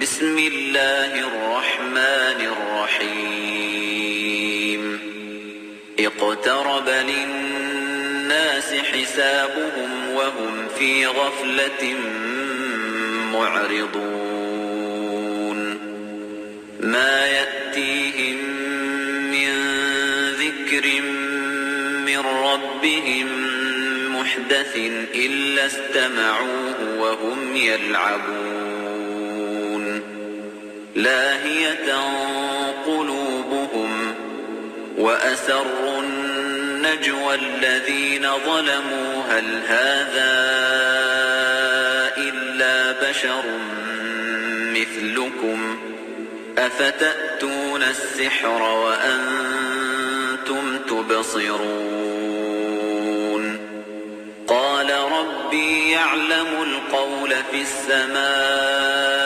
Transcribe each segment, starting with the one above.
بسم الله الرحمن الرحيم اقترب للناس حسابهم وهم في غفلة معرضون ما يأتيهم من ذكر من ربهم محدث إلا استمعوه وهم يلعبون لاهية قلوبهم وأسروا النجوى الذين ظلموا هل هذا إلا بشر مثلكم أفتأتون السحر وأنتم تبصرون قال ربي يعلم القول في السماء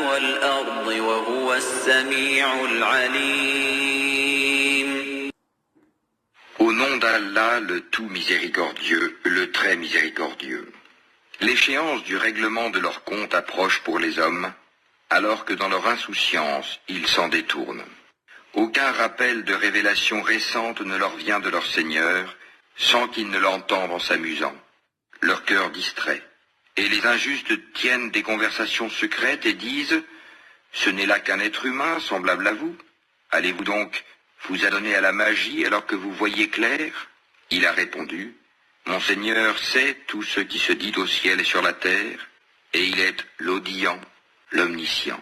والأرض وهو السميع العليم. Au nom d'Allah, le tout miséricordieux, le très miséricordieux. L'échéance du règlement de leur compte approche pour les hommes, alors que dans leur insouciance, ils s'en détournent. Aucun rappel de révélation récente ne leur vient de leur Seigneur, sans qu'ils ne l'entendent en s'amusant, leur cœur distrait. Et les injustes tiennent des conversations secrètes et disent « Ce n'est là qu'un être humain semblable à vous. Allez-vous donc vous adonner à la magie alors que vous voyez clair ?» Il a répondu « Mon Seigneur sait tout ce qui se dit au ciel et sur la terre, et il est l'audient, l'omniscient. »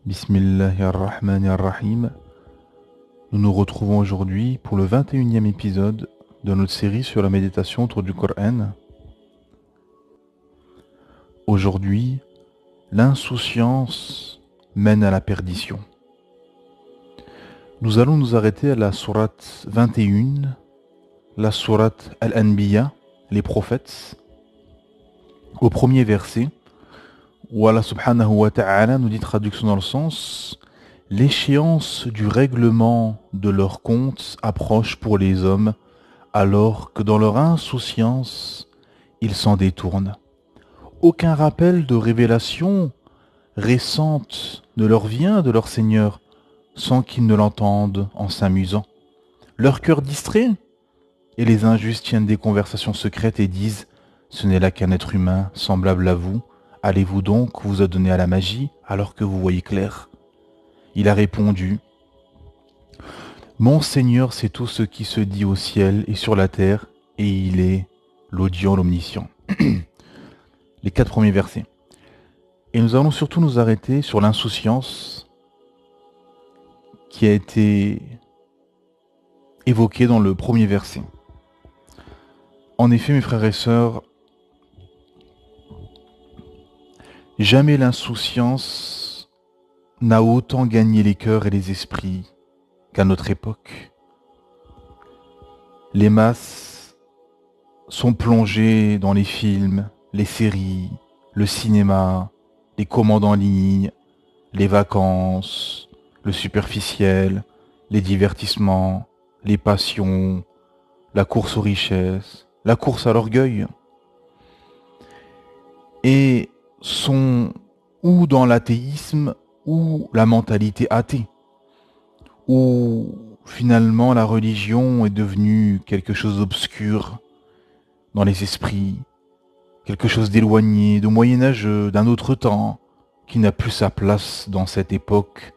Bismillahirrahmanirrahim. Nous nous retrouvons aujourd'hui pour le 21e épisode de notre série sur la méditation autour du Coran. Aujourd'hui, l'insouciance mène à la perdition. Nous allons nous arrêter à la sourate 21, la sourate Al-Anbiya, les prophètes, au premier verset, où Allah subhanahu wa ta'ala nous dit, traduction dans le sens, l'échéance du règlement de leur compte approche pour les hommes, alors que dans leur insouciance, ils s'en détournent. Aucun rappel de révélation récente ne leur vient de leur Seigneur, sans qu'ils ne l'entendent en s'amusant. Leur cœur distrait, et les injustes tiennent des conversations secrètes et disent « Ce n'est là qu'un être humain semblable à vous. Allez-vous donc vous adonner à la magie alors que vous voyez clair ?» Il a répondu « Mon Seigneur sait tout ce qui se dit au ciel et sur la terre, et il est l'audient, l'omniscient. » Les 4 premiers versets. Et nous allons surtout nous arrêter sur l'insouciance qui a été évoquée dans le premier verset. En effet, mes frères et sœurs, jamais l'insouciance n'a autant gagné les cœurs et les esprits qu'à notre époque. Les masses sont plongées dans les films, les séries, le cinéma, les commandes en ligne, les vacances, le superficiel, les divertissements, les passions, la course aux richesses, la course à l'orgueil. Et sont ou dans l'athéisme ou la mentalité athée, où finalement la religion est devenue quelque chose d'obscur dans les esprits, quelque chose d'éloigné, de moyenâgeux, d'un autre temps, qui n'a plus sa place dans cette époque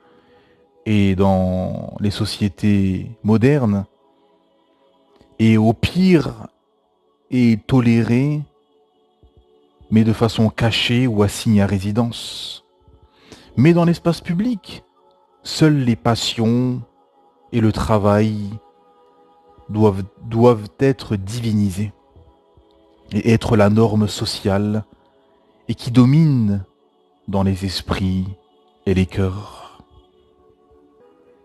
et dans les sociétés modernes, et au pire est toléré, mais de façon cachée ou assignée à résidence. Mais dans l'espace public, seules les passions et le travail doivent être divinisés et être la norme sociale et qui domine dans les esprits et les cœurs.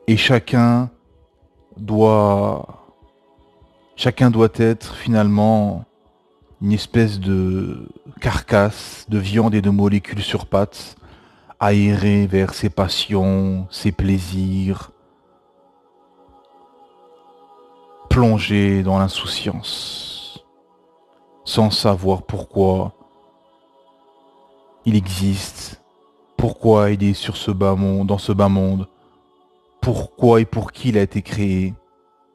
Et chacun doit être finalement une espèce de carcasse de viande et de molécules sur pattes, aérée vers ses passions, ses plaisirs, plongé dans l'insouciance. sans savoir pourquoi il existe, pourquoi il est sur ce bas monde, dans ce bas monde, pourquoi et pour qui il a été créé,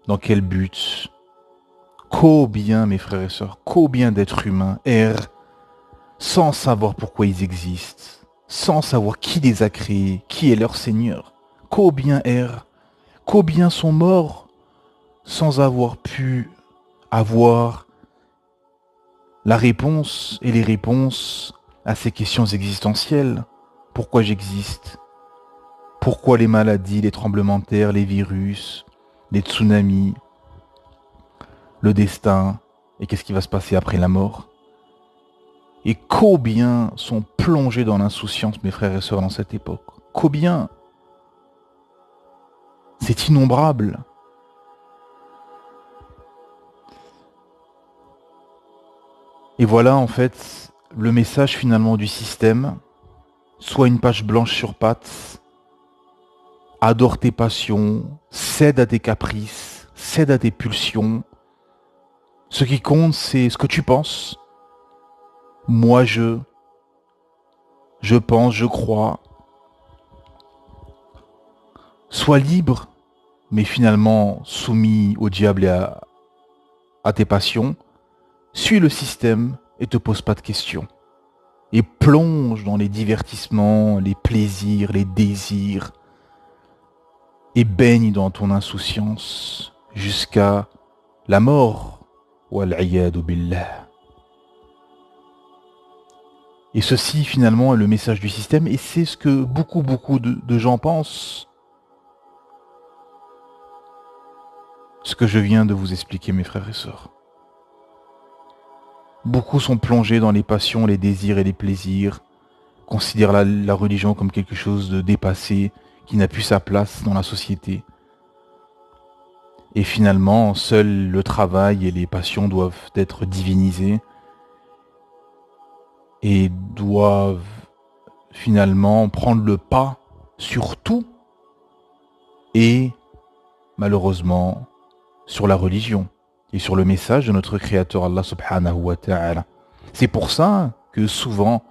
dans quel but. Combien, mes frères et sœurs, combien d'êtres humains errent sans savoir pourquoi ils existent, sans savoir qui les a créés, qui est leur Seigneur. Combien errent, combien sont morts sans avoir pu avoir la réponse et les réponses à ces questions existentielles. Pourquoi j'existe? Pourquoi les maladies, les tremblements de terre, les virus, les tsunamis, le destin, et qu'est-ce qui va se passer après la mort? Et combien sont plongés dans l'insouciance, mes frères et sœurs, dans cette époque? Combien? C'est innombrable. Et voilà en fait le message finalement du système. Sois une page blanche sur pattes, adore tes passions, cède à tes caprices, cède à tes pulsions. Ce qui compte, c'est ce que tu penses. Moi, je pense, je crois. Sois libre, mais finalement soumis au diable et à tes passions. Suis le système et te pose pas de questions. Et plonge dans les divertissements, les plaisirs, les désirs. Et baigne dans ton insouciance jusqu'à la mort. Wal-'iyadu billah. Et ceci finalement est le message du système et c'est ce que beaucoup de gens pensent. Ce que je viens de vous expliquer mes frères et sœurs. Beaucoup sont plongés dans les passions, les désirs et les plaisirs, considèrent la religion comme quelque chose de dépassé, qui n'a plus sa place dans la société. Et finalement, seul le travail et les passions doivent être divinisés et doivent finalement prendre le pas sur tout et malheureusement sur la religion et sur le message de notre Créateur Allah subhanahu wa ta'ala. C'est pour ça que souvent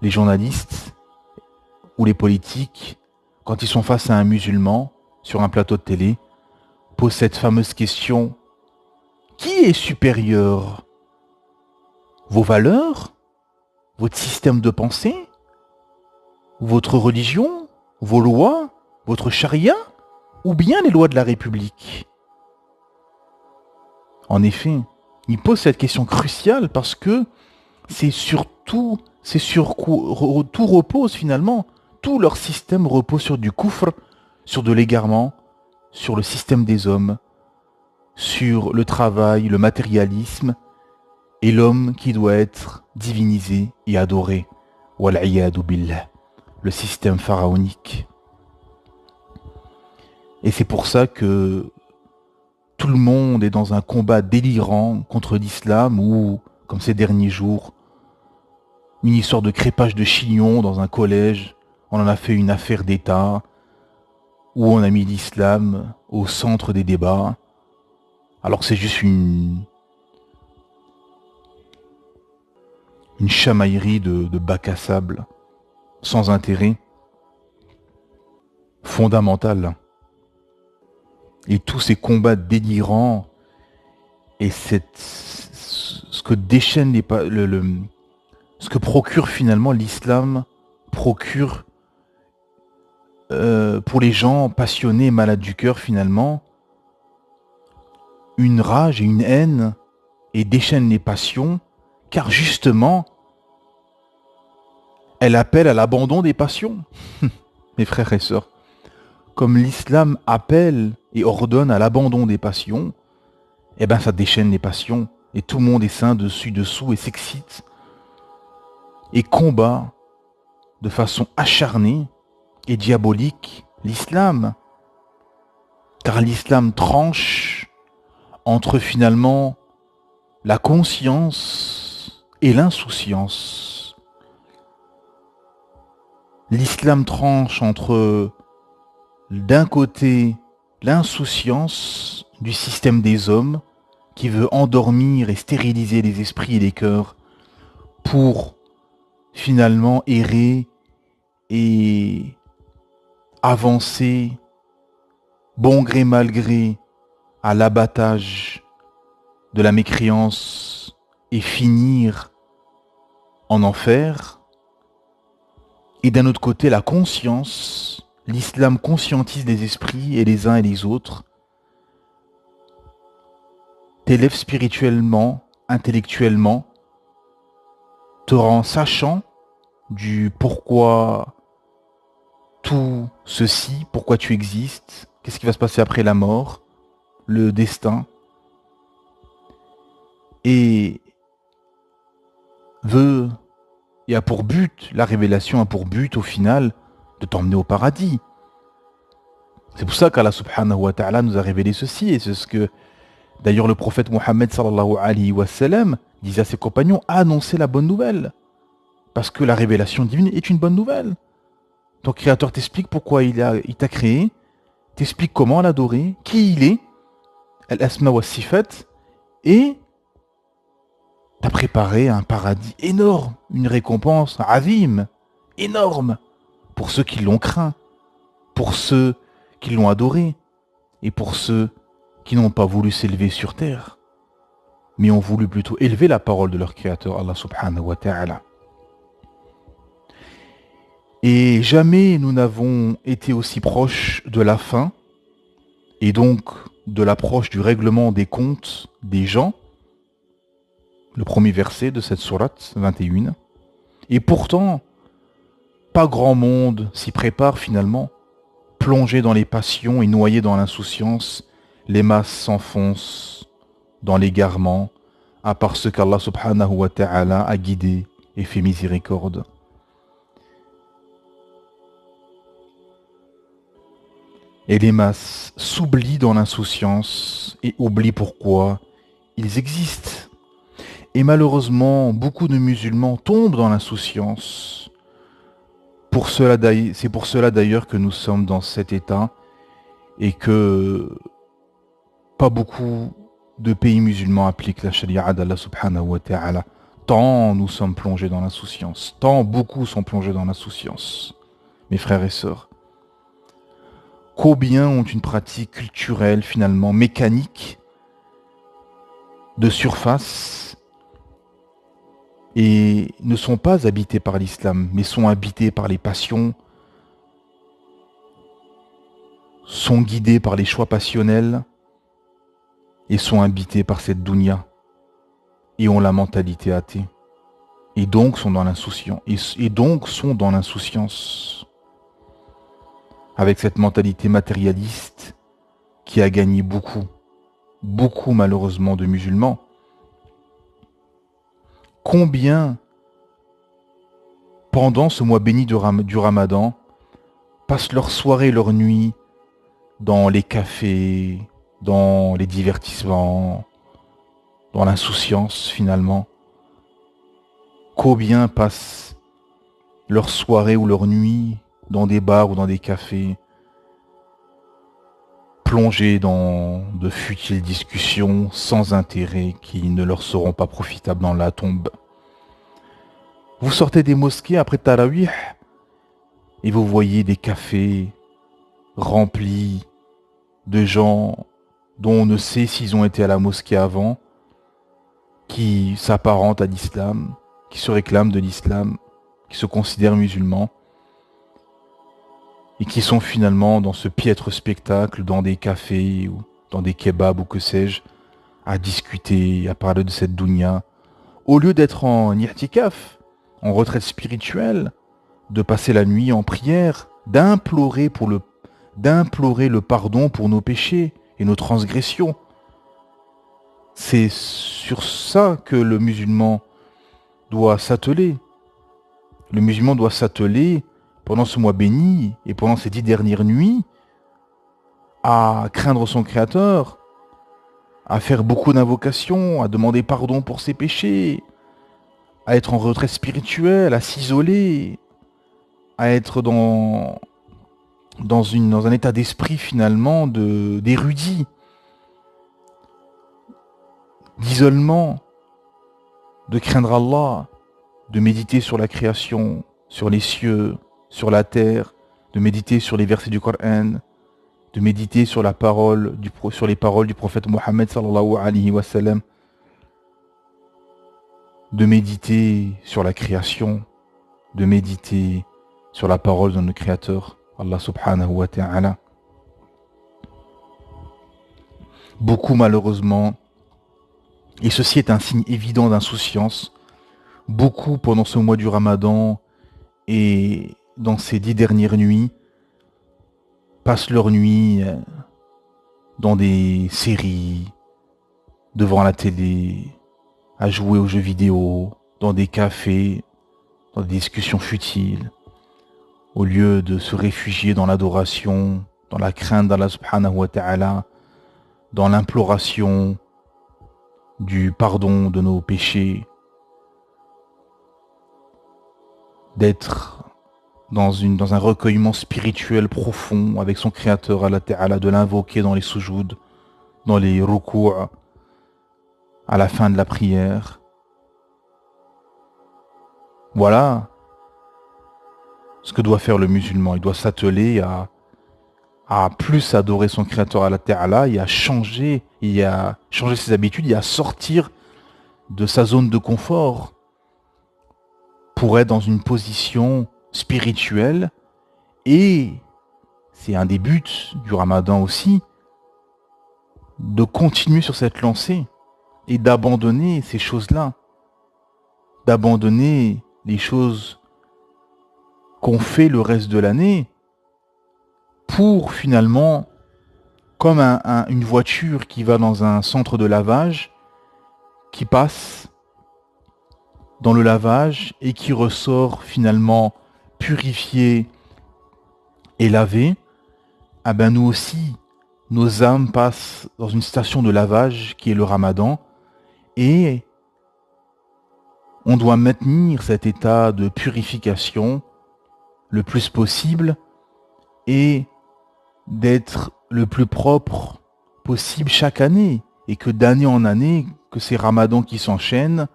les journalistes ou les politiques, quand ils sont face à un musulman sur un plateau de télé, posent cette fameuse question: qui est supérieur? Vos valeurs? Votre système de pensée? Votre religion? Vos lois? Votre charia? Ou bien les lois de la République? En effet, ils posent cette question cruciale parce que c'est sur quoi tout repose finalement. Tout leur système repose sur du koufr, sur de l'égarement, sur le système des hommes, sur le travail, le matérialisme, et l'homme qui doit être divinisé et adoré. Wal-'iyadu billah, le système pharaonique. Et c'est pour ça que tout le monde est dans un combat délirant contre l'islam ou, comme ces derniers jours, une histoire de crépage de chignons dans un collège, on en a fait une affaire d'État, où on a mis l'islam au centre des débats, alors que c'est juste une chamaillerie de bac à sable, sans intérêt, fondamentale. Et tous ces combats délirants et ce que déchaîne ce que procure finalement l'islam, procure pour les gens passionnés et malades du cœur finalement une rage et une haine et déchaîne les passions, car justement elle appelle à l'abandon des passions. Mes frères et sœurs, comme l'islam appelle et ordonne à l'abandon des passions, eh ben ça déchaîne les passions et tout le monde est sain dessous et s'excite et combat de façon acharnée et diabolique l'islam. Car l'islam tranche entre finalement la conscience et l'insouciance. L'islam tranche entre d'un côté l'insouciance du système des hommes qui veut endormir et stériliser les esprits et les cœurs pour finalement errer et avancer bon gré mal gré à l'abattage de la mécréance et finir en enfer. Et d'un autre côté, la conscience, l'islam conscientise les esprits et les uns et les autres, t'élève spirituellement, intellectuellement, te rend sachant du pourquoi tout ceci, pourquoi tu existes, qu'est-ce qui va se passer après la mort, le destin, et a pour but, la révélation a pour but au final de t'emmener au paradis. C'est pour ça qu'Allah subhanahu wa ta'ala nous a révélé ceci, et c'est ce que d'ailleurs le prophète Mohammed sallallahu alayhi wa sallam disait à ses compagnons: annoncez la bonne nouvelle, parce que la révélation divine est une bonne nouvelle. Ton créateur t'explique pourquoi il t'a créé, t'explique comment l'adorer, qui il est, al-asma wa sifat, et t'as préparé un paradis énorme, une récompense azim, énorme, pour ceux qui l'ont craint, pour ceux qui l'ont adoré, et pour ceux qui n'ont pas voulu s'élever sur terre, mais ont voulu plutôt élever la parole de leur créateur, Allah subhanahu wa ta'ala. Et jamais nous n'avons été aussi proches de la fin, et donc de l'approche du règlement des comptes des gens, le premier verset de cette sourate 21. Et pourtant, pas grand monde s'y prépare finalement. Plongé dans les passions et noyé dans l'insouciance, les masses s'enfoncent dans l'égarement, à part ce qu'Allah subhanahu wa ta'ala a guidé et fait miséricorde. Et les masses s'oublient dans l'insouciance et oublient pourquoi ils existent. Et malheureusement, beaucoup de musulmans tombent dans l'insouciance. C'est pour cela d'ailleurs que nous sommes dans cet état et que pas beaucoup de pays musulmans appliquent la sharia d'Allah subhanahu wa ta'ala. Tant nous sommes plongés dans l'insouciance, tant beaucoup sont plongés dans l'insouciance, mes frères et sœurs. Combien ont une pratique culturelle finalement mécanique, de surface, et ne sont pas habités par l'islam, mais sont habités par les passions, sont guidés par les choix passionnels, et sont habités par cette dunya, et ont la mentalité athée, et donc sont dans l'insouciance, avec cette mentalité matérialiste qui a gagné beaucoup malheureusement de musulmans. Combien, pendant ce mois béni du Ramadan, passent leurs soirées, leurs nuits dans les cafés, dans les divertissements, dans l'insouciance finalement. Combien passent leurs soirées ou leurs nuits dans des bars ou dans des cafés, plongés dans de futiles discussions sans intérêt qui ne leur seront pas profitables dans la tombe. Vous sortez des mosquées après Tarawih et vous voyez des cafés remplis de gens dont on ne sait s'ils ont été à la mosquée avant, qui s'apparentent à l'islam, qui se réclament de l'islam, qui se considèrent musulmans, et qui sont finalement dans ce piètre spectacle, dans des cafés ou dans des kebabs ou que sais-je, à discuter, à parler de cette dunya, au lieu d'être en i'tikaf, en retraite spirituelle, de passer la nuit en prière, d'implorer le pardon pour nos péchés et nos transgressions. C'est sur ça que le musulman doit s'atteler. Le musulman doit s'atteler pendant ce mois béni et pendant ces 10 dernières nuits à craindre son Créateur, à faire beaucoup d'invocations, à demander pardon pour ses péchés, à être en retraite spirituelle, à s'isoler, à être dans un état d'esprit finalement d'érudit. d'isolement, de craindre Allah, de méditer sur la création, sur les cieux, sur la terre, de méditer sur les versets du Coran, de méditer sur sur les paroles du prophète Mohammed sallallahu alayhi wa sallam, de méditer sur la création, de méditer sur la parole de notre Créateur, Allah subhanahu wa ta'ala. Beaucoup malheureusement, et ceci est un signe évident d'insouciance, beaucoup pendant ce mois du Ramadan et dans ces 10 dernières nuits, passent leur nuit dans des séries, devant la télé, à jouer aux jeux vidéo, dans des cafés, dans des discussions futiles, au lieu de se réfugier dans l'adoration, dans la crainte d'Allah subhanahu wa ta'ala, dans l'imploration du pardon de nos péchés, d'être dans un recueillement spirituel profond avec son Créateur Allah Ta'ala, de l'invoquer dans les soujouds, dans les ruku's, à la fin de la prière. Voilà ce que doit faire le musulman. Il doit s'atteler à plus adorer son Créateur Allah Ta'ala et à changer ses habitudes et à sortir de sa zone de confort pour être dans une position spirituelle. Et c'est un des buts du Ramadan aussi, de continuer sur cette lancée et d'abandonner ces choses-là, d'abandonner les choses qu'on fait le reste de l'année pour finalement, comme une voiture qui va dans un centre de lavage, qui passe dans le lavage et qui ressort finalement purifiée et lavée, ah ben nous aussi, nos âmes passent dans une station de lavage qui est le Ramadan et on doit maintenir cet état de purification le plus possible et d'être le plus propre possible chaque année et que d'année en année, que ces Ramadans qui s'enchaînent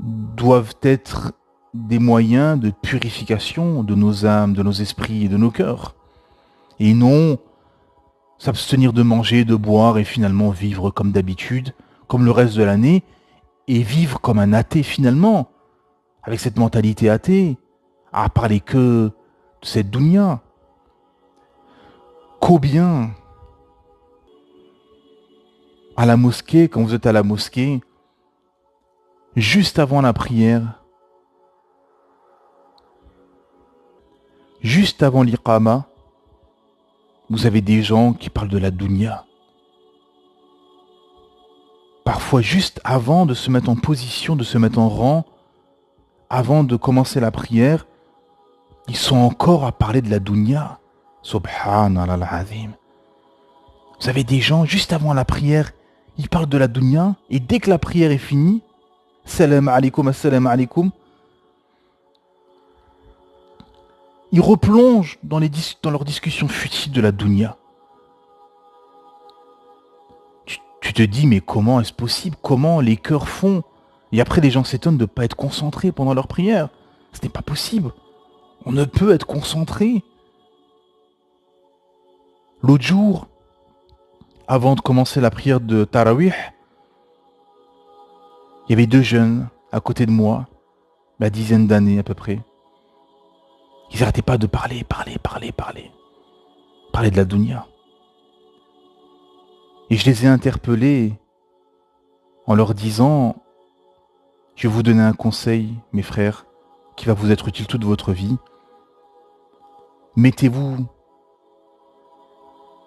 doivent être des moyens de purification de nos âmes, de nos esprits et de nos cœurs. Et non s'abstenir de manger, de boire et finalement vivre comme d'habitude, comme le reste de l'année, et vivre comme un athée finalement, avec cette mentalité athée, à parler que de cette dunya. Combien à la mosquée, quand vous êtes à la mosquée, juste avant la prière, juste avant l'iqama, vous avez des gens qui parlent de la dunya. Parfois juste avant de se mettre en position, de se mettre en rang, avant de commencer la prière, ils sont encore à parler de la dunya. Subhanallah al-azim. Vous avez des gens, juste avant la prière, ils parlent de la dunya, et dès que la prière est finie, salam alaikum, assalamu alaikum, ils replongent dans leurs discussions futiles de la dunya. Tu te dis, mais comment est-ce possible? Comment les cœurs font? Et après, les gens s'étonnent de ne pas être concentrés pendant leur prière. Ce n'est pas possible. On ne peut être concentré. L'autre jour, avant de commencer la prière de Tarawih, il y avait 2 jeunes à côté de moi, la dizaine d'années à peu près. Ils n'arrêtaient pas de parler de la dunya. Et je les ai interpellés en leur disant, je vais vous donner un conseil, mes frères, qui va vous être utile toute votre vie. Mettez-vous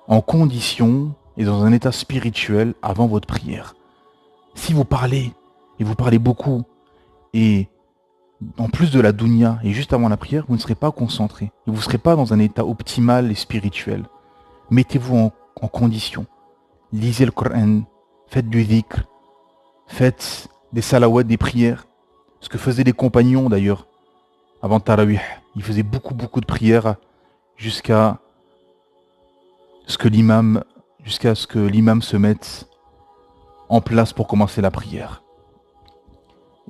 en condition et dans un état spirituel avant votre prière. Si vous parlez, et vous parlez beaucoup, et en plus de la dunya, et juste avant la prière, vous ne serez pas concentré. Vous ne serez pas dans un état optimal et spirituel. Mettez-vous en condition. Lisez le Coran, faites du dhikr, faites des salawats, des prières. Ce que faisaient les compagnons d'ailleurs, avant Tarawih. Ils faisaient beaucoup de prières jusqu'à ce que l'imam jusqu'à ce que l'imam se mette en place pour commencer la prière.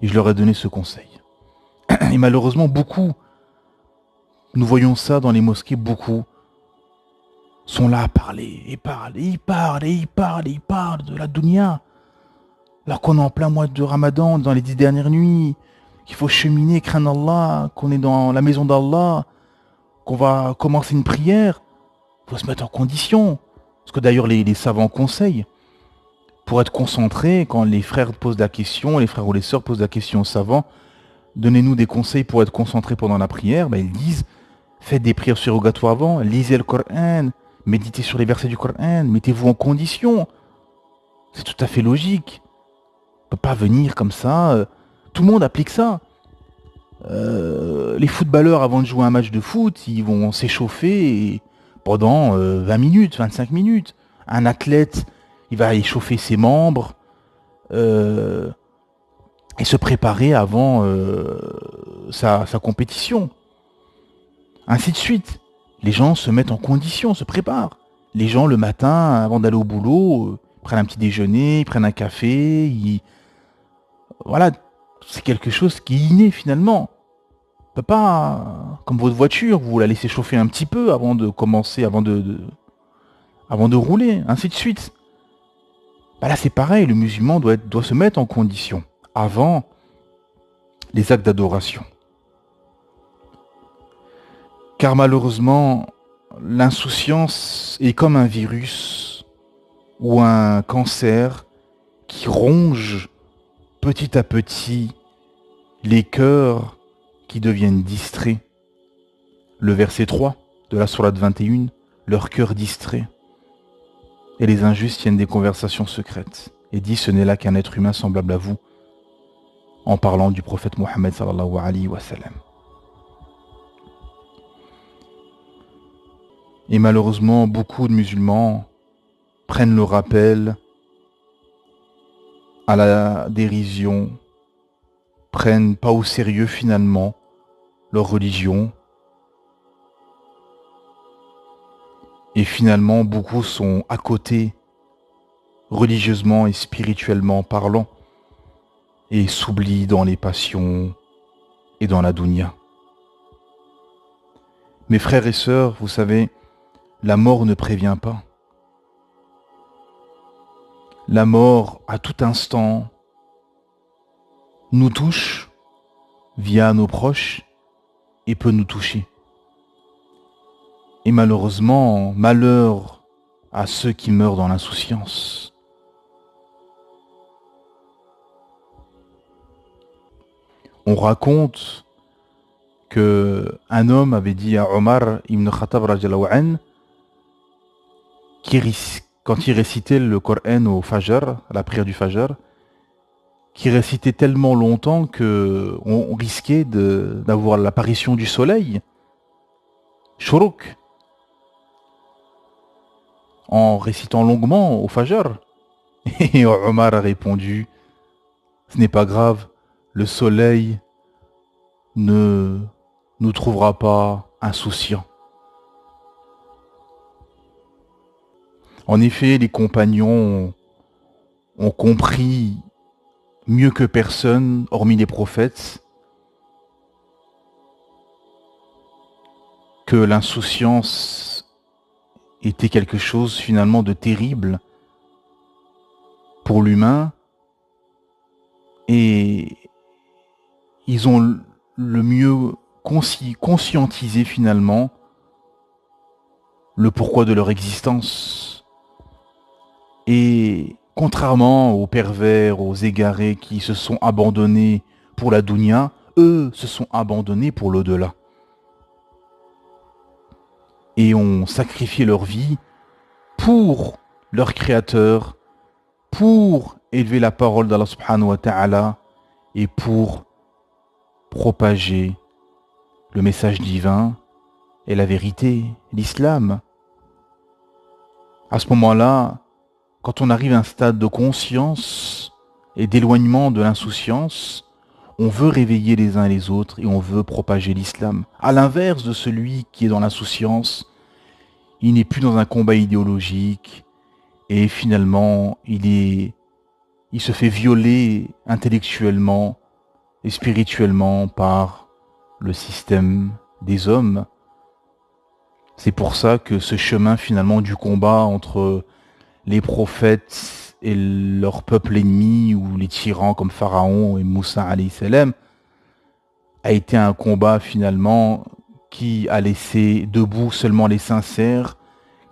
Et je leur ai donné ce conseil. Et malheureusement, beaucoup, nous voyons ça dans les mosquées, beaucoup sont là à parler, et parlent, et ils parlent, et ils parlent, et ils parlent de la dunya. Alors qu'on est en plein mois de Ramadan, dans les 10 dernières nuits, qu'il faut cheminer, craindre Allah, qu'on est dans la maison d'Allah, qu'on va commencer une prière, il faut se mettre en condition. Parce que d'ailleurs les savants conseillent, pour être concentré, quand les frères posent la question, les frères ou les sœurs posent la question aux savants, donnez-nous des conseils pour être concentré pendant la prière, ils disent, faites des prières surrogatoires avant, lisez le Coran, méditez sur les versets du Coran, mettez-vous en condition. C'est tout à fait logique. On ne peut pas venir comme ça. Tout le monde applique ça. Les footballeurs, avant de jouer un match de foot, ils vont s'échauffer pendant 20 minutes, 25 minutes. Un athlète, il va échauffer ses membres et se préparer avant sa compétition. Ainsi de suite. Les gens se mettent en condition, se préparent. Les gens, le matin, avant d'aller au boulot, prennent un petit déjeuner, ils prennent un café. Voilà, c'est quelque chose qui est inné finalement. On peut pas, comme votre voiture, vous la laissez chauffer un petit peu avant de commencer, avant de rouler, ainsi de suite. Là, c'est pareil, le musulman doit se mettre en condition avant les actes d'adoration. Car malheureusement, l'insouciance est comme un virus ou un cancer qui ronge petit à petit les cœurs qui deviennent distraits. Le verset 3 de la sourate 21, leur cœur distrait. Et les injustes tiennent des conversations secrètes et disent ce n'est là qu'un être humain semblable à vous, en parlant du prophète Mohammed sallallahu alayhi wa sallam. Et malheureusement, beaucoup de musulmans prennent le rappel à la dérision, prennent pas au sérieux finalement leur religion. Et finalement, beaucoup sont à côté, religieusement et spirituellement parlant, et s'oublient dans les passions et dans la dunya. Mes frères et sœurs, vous savez, la mort ne prévient pas. La mort, à tout instant, nous touche via nos proches et peut nous toucher. Et malheureusement, malheur à ceux qui meurent dans l'insouciance. On raconte qu'un homme avait dit à Omar ibn Khattab radiallahu anhu, quand il récitait le Coran au Fajr, à la prière du Fajr, qui récitait tellement longtemps qu'on risquait d'avoir l'apparition du soleil, Shuruk, en récitant longuement au Fajr. Et Omar a répondu, ce n'est pas grave, le soleil ne nous trouvera pas insouciants. En effet, les compagnons ont compris mieux que personne, hormis les prophètes, que l'insouciance était quelque chose finalement de terrible pour l'humain, et ils ont le mieux conscientisé finalement le pourquoi de leur existence. Et contrairement aux pervers, aux égarés qui se sont abandonnés pour la dunya, eux se sont abandonnés pour l'au-delà. Et ont sacrifié leur vie pour leur créateur, pour élever la parole d'Allah subhanahu wa ta'ala et pour propager le message divin et la vérité, l'islam. À ce moment-là, quand on arrive à un stade de conscience et d'éloignement de l'insouciance, on veut réveiller les uns et les autres et on veut propager l'islam. À l'inverse de celui qui est dans l'insouciance, il n'est plus dans un combat idéologique, et finalement il se fait violer intellectuellement et spirituellement par le système des hommes. C'est pour ça que ce chemin finalement du combat entre les prophètes et leur peuple ennemi, ou les tyrans comme Pharaon et Moussa alayhi salam, a été un combat finalement qui a laissé debout seulement les sincères,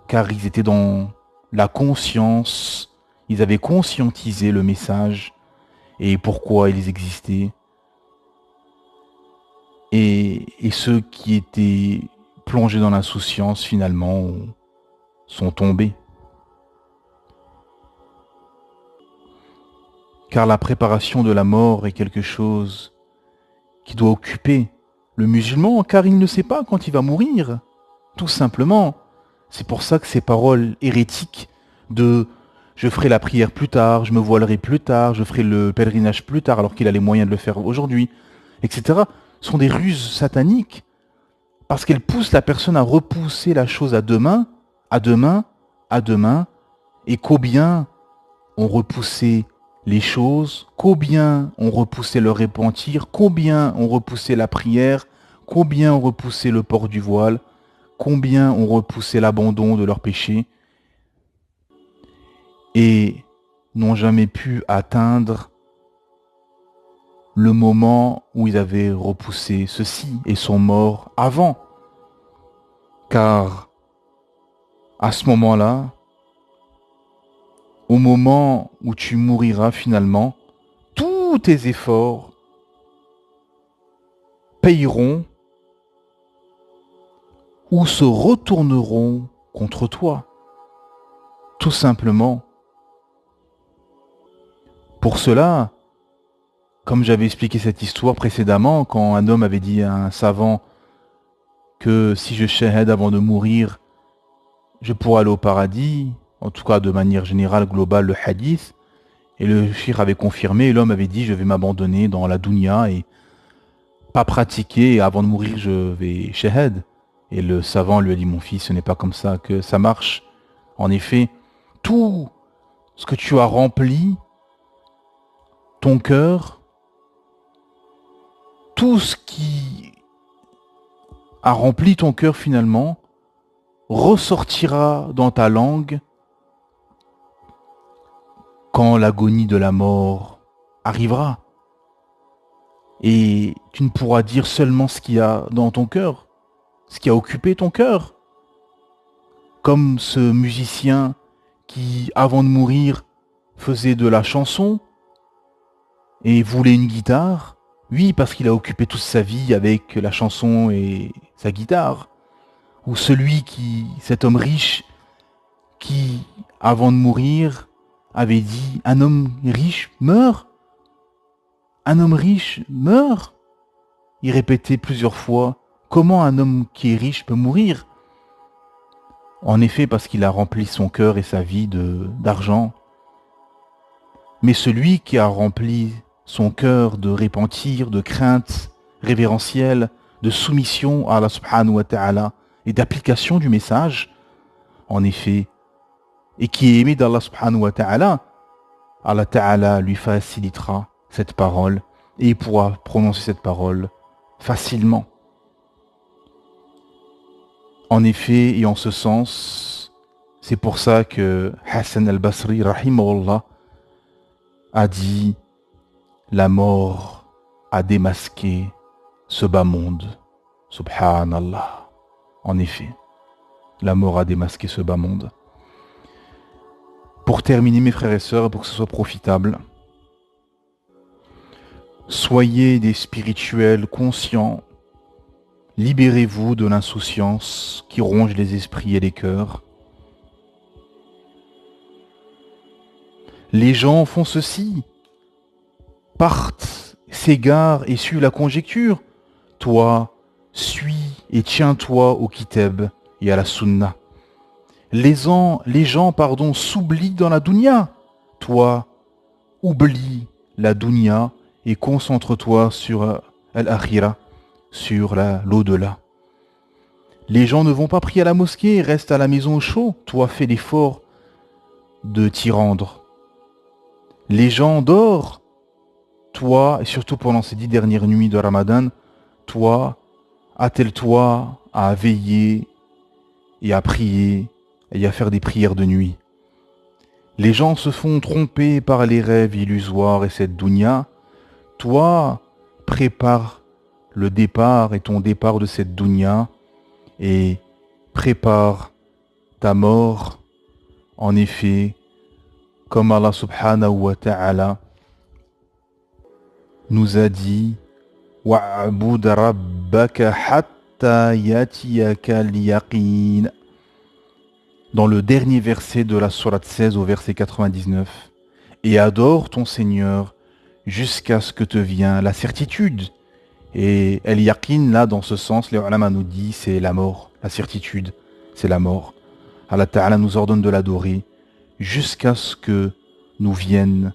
car ils étaient dans la conscience, ils avaient conscientisé le message et pourquoi ils existaient. Et ceux qui étaient plongés dans l'insouciance finalement sont tombés. Car la préparation de la mort est quelque chose qui doit occuper le musulman, car il ne sait pas quand il va mourir, tout simplement. C'est pour ça que ces paroles hérétiques de « je ferai la prière plus tard, je me voilerai plus tard, je ferai le pèlerinage plus tard alors qu'il a les moyens de le faire aujourd'hui », etc., sont des ruses sataniques, parce qu'elles poussent la personne à repousser la chose à demain, à demain, à demain, et combien ont repoussé les choses, combien ont repoussé le repentir, combien ont repoussé la prière, combien ont repoussé le port du voile, combien ont repoussé l'abandon de leurs péchés, et n'ont jamais pu atteindre le moment où ils avaient repoussé ceci et sont morts avant. Car à ce moment-là, au moment où tu mouriras finalement, tous tes efforts payeront ou se retourneront contre toi. Tout simplement. Pour cela, comme j'avais expliqué cette histoire précédemment, quand un homme avait dit à un savant que si je shahad avant de mourir, je pourrais aller au paradis, en tout cas de manière générale, globale, le hadith, et le shir avait confirmé, et l'homme avait dit je vais m'abandonner dans la dunya et pas pratiquer, et avant de mourir je vais shahad. Et le savant lui a dit mon fils, ce n'est pas comme ça que ça marche. En effet, tout ce que tu as rempli, ton cœur, tout ce qui a rempli ton cœur finalement, ressortira dans ta langue quand l'agonie de la mort arrivera. Et tu ne pourras dire seulement ce qu'il y a dans ton cœur, ce qui a occupé ton cœur. Comme ce musicien qui, avant de mourir, faisait de la chanson et voulait une guitare. Oui, parce qu'il a occupé toute sa vie avec la chanson et sa guitare. Ou cet homme riche qui, avant de mourir, avait dit « Un homme riche meurt. Un homme riche meurt. » Il répétait plusieurs fois « Comment un homme qui est riche peut mourir ?» En effet, parce qu'il a rempli son cœur et sa vie d'argent. Mais celui qui a rempli son cœur de repentir, de crainte révérentielle, de soumission à Allah subhanahu wa ta'ala et d'application du message, en effet, et qui est aimé d'Allah subhanahu wa ta'ala, Allah ta'ala lui facilitera cette parole et il pourra prononcer cette parole facilement. En effet, et en ce sens, c'est pour ça que Hassan al-Basri, rahimahullah, a dit « La mort a démasqué ce bas monde. » Subhanallah. En effet, la mort a démasqué ce bas monde. Pour terminer, mes frères et sœurs, pour que ce soit profitable, soyez des spirituels conscients. Libérez-vous de l'insouciance qui ronge les esprits et les cœurs. Les gens font ceci, partent, s'égarent et suivent la conjecture. Toi, suis et tiens-toi au kitab et à la sunna. Les gens, s'oublient dans la dunya. Toi, oublie la dunya et concentre-toi sur al-akhira, sur l'au-delà. Les gens ne vont pas prier à la mosquée, restent à la maison au chaud. Toi, fais l'effort de t'y rendre. Les gens dorment, toi, et surtout pendant ces 10 dernières nuits de Ramadan, toi, attelle-toi à veiller et à prier et à faire des prières de nuit. Les gens se font tromper par les rêves illusoires et cette dunya. Toi, prépare le départ et ton départ de cette dunya et prépare ta mort. En effet, comme Allah subhanahu wa ta'ala nous a dit wa'bud rabbaka hatta yatiyaka al-yaqin dans le dernier verset de la sourate 16 au verset 99, et adore ton Seigneur jusqu'à ce que te vienne la certitude. Et al-yaqin, là, dans ce sens, les ulama nous disent, c'est la mort, la certitude, c'est la mort. Allah Ta'ala nous ordonne de l'adorer jusqu'à ce que nous vienne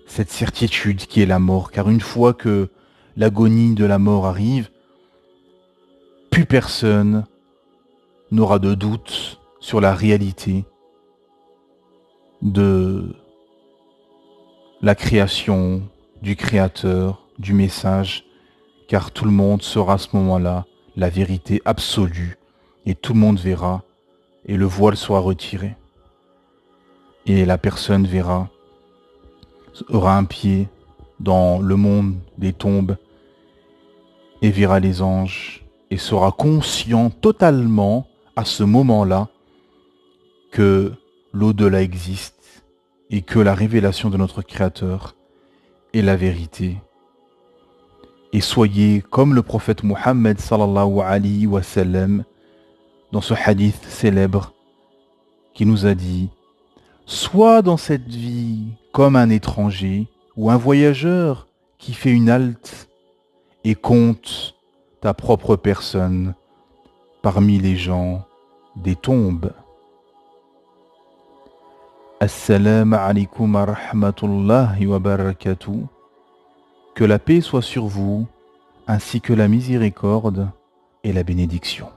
cette certitude qui est la mort. Car une fois que l'agonie de la mort arrive, plus personne n'aura de doute sur la réalité de la création, du Créateur, du message, car tout le monde saura à ce moment-là la vérité absolue, et tout le monde verra, et le voile sera retiré. Et la personne verra, aura un pied dans le monde des tombes, et verra les anges, et sera conscient totalement à ce moment-là que l'au-delà existe et que la révélation de notre Créateur est la vérité. Et soyez comme le prophète Muhammad sallallahu alayhi wa sallam dans ce hadith célèbre qui nous a dit « Sois dans cette vie comme un étranger ou un voyageur qui fait une halte et compte ta propre personne parmi les gens des tombes. » Assalamu alaikum wa rahmatullahi wa barakatuh. Que la paix soit sur vous, ainsi que la miséricorde et la bénédiction.